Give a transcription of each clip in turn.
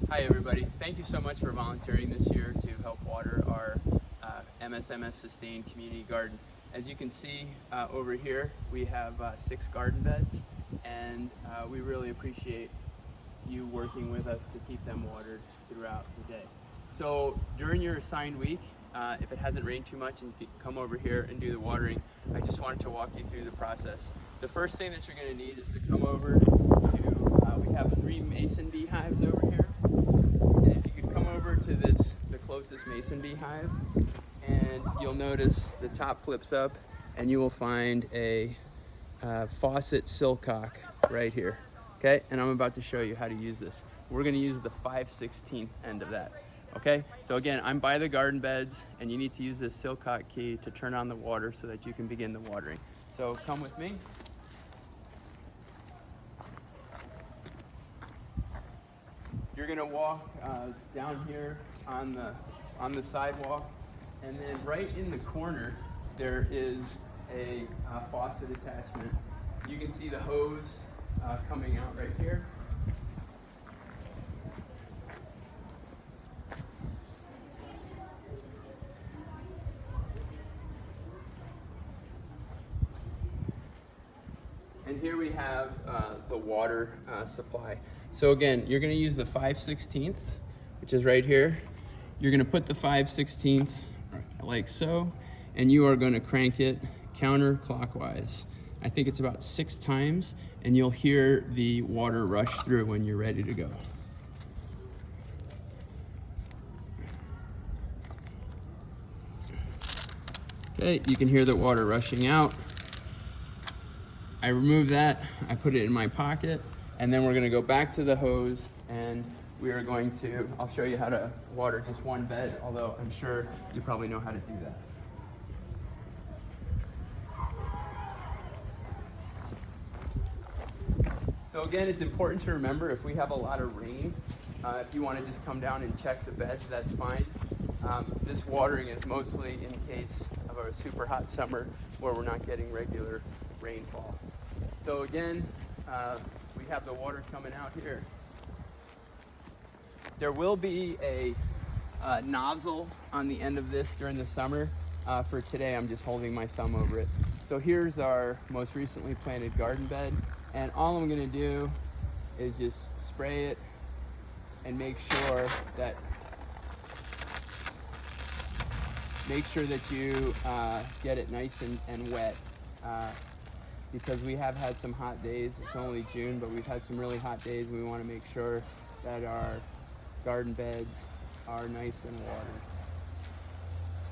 Hi everybody, thank you so much for volunteering this year to help water our MSMS Sustained Community Garden. As you can see over here, we have 6 garden beds, and we really appreciate you working with us to keep them watered throughout the day. So during your assigned week, if it hasn't rained too much and you can come over here and do the watering, I just wanted to walk you through the process. The first thing that you're going to need is to come over to, we have 3 mason beehives over here. And if you could come over to the closest mason beehive, and you'll notice the top flips up and you will find a faucet silcock right here. Okay, and I'm about to show you how to use this. We're going to use the 5/16 end of that. Okay, so again, I'm by the garden beds, and you need to use this silcock key to turn on the water so that you can begin the watering. So come with me. You're going to walk down here on the sidewalk, and then right in the corner there is a faucet attachment. You can see the hose coming out right here. And here we have the water supply. So again, you're going to use the 5/16, which is right here. You're going to put the 5/16 like so, and you are going to crank it counterclockwise. I think it's about 6 times, and you'll hear the water rush through when you're ready to go. Okay, you can hear the water rushing out. I remove that, I put it in my pocket, and then we're going to go back to the hose, and we are going to, I'll show you how to water just one bed, although I'm sure you probably know how to do that. So again, it's important to remember, if we have a lot of rain, if you want to just come down and check the beds, that's fine. This watering is mostly in case of a super hot summer where we're not getting regular rainfall. So again, we have the water coming out here. There will be a nozzle on the end of this during the summer. For today, I'm just holding my thumb over it. So here's our most recently planted garden bed, and all I'm going to do is just spray it and make sure that you get it nice and wet, because we have had some hot days. It's only June, but we've had some really hot days. We want to make sure that our garden beds are nice and watered.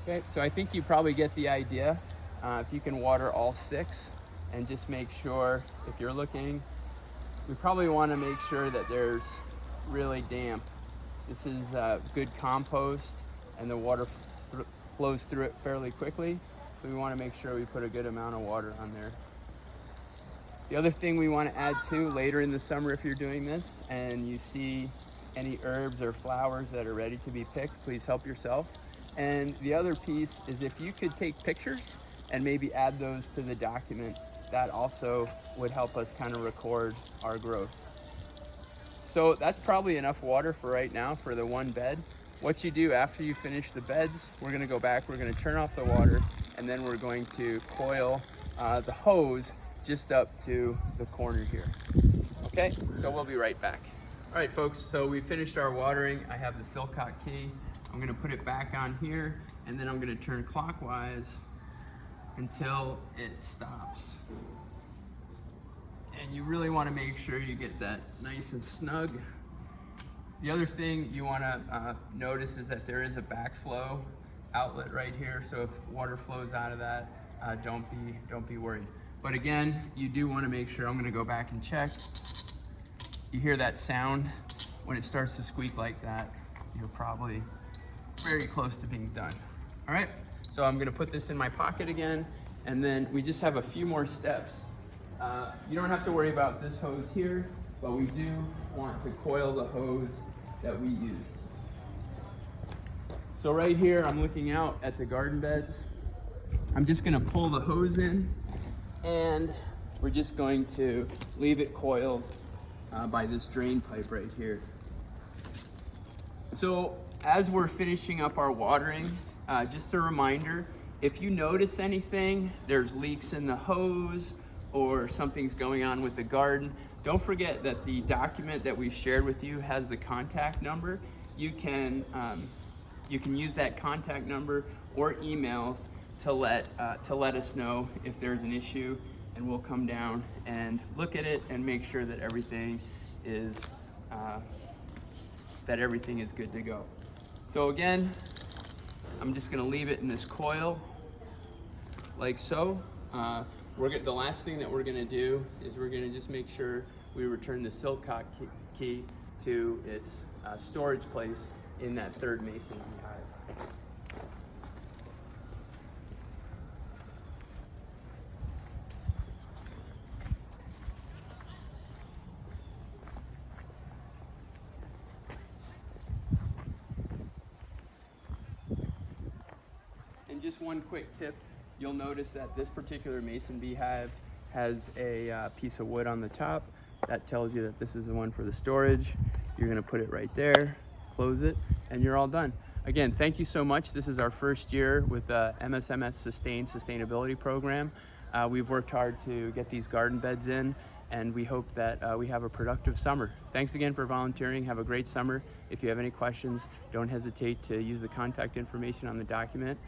Okay, so I think you probably get the idea. If you can water all 6, and just make sure, if you're looking, we probably want to make sure that there's really damp. This is good compost, and the water flows through it fairly quickly, so we want to make sure we put a good amount of water on there. The other thing we want to add too later in the summer, if you're doing this and you see any herbs or flowers that are ready to be picked, please help yourself. And the other piece is, if you could take pictures and maybe add those to the document, that also would help us kind of record our growth. So that's probably enough water for right now for the one bed. What you do after you finish the beds, we're going to go back, we're going to turn off the water, and then we're going to coil the hose just up to the corner here. Okay, so we'll be right back. All right, folks, so we finished our watering. I have the silcock key. I'm going to put it back on here, and then I'm going to turn clockwise until it stops. And you really want to make sure you get that nice and snug. The other thing you want to notice is that there is a backflow outlet right here, so if water flows out of that, don't be worried. But again, you do want to make sure. I'm going to go back and check. You hear that sound? When it starts to squeak like that, you're probably very close to being done. All right, so I'm going to put this in my pocket again, and then we just have a few more steps. You don't have to worry about this hose here, but we do want to coil the hose that we used. So right here, I'm looking out at the garden beds. I'm just going to pull the hose in, and we're just going to leave it coiled by this drain pipe right here. So as we're finishing up our watering, just a reminder, if you notice anything, there's leaks in the hose or something's going on with the garden, don't forget that the document that we shared with you has the contact number. You can use that contact number or emails to let us know if there's an issue, and we'll come down and look at it and make sure that everything is good to go. So again, I'm just going to leave it in this coil like so. The last thing that we're going to do is we're going to just make sure we return the Silcock key to its storage place in that third mason beehive. And just one quick tip, you'll notice that this particular mason beehive has a piece of wood on the top. That tells you that this is the one for the storage. You're gonna put it right there, close it, and you're all done. Again, thank you so much. This is our first year with MSMS Sustainability Program. We've worked hard to get these garden beds in, and we hope that we have a productive summer. Thanks again for volunteering. Have a great summer. If you have any questions, don't hesitate to use the contact information on the document.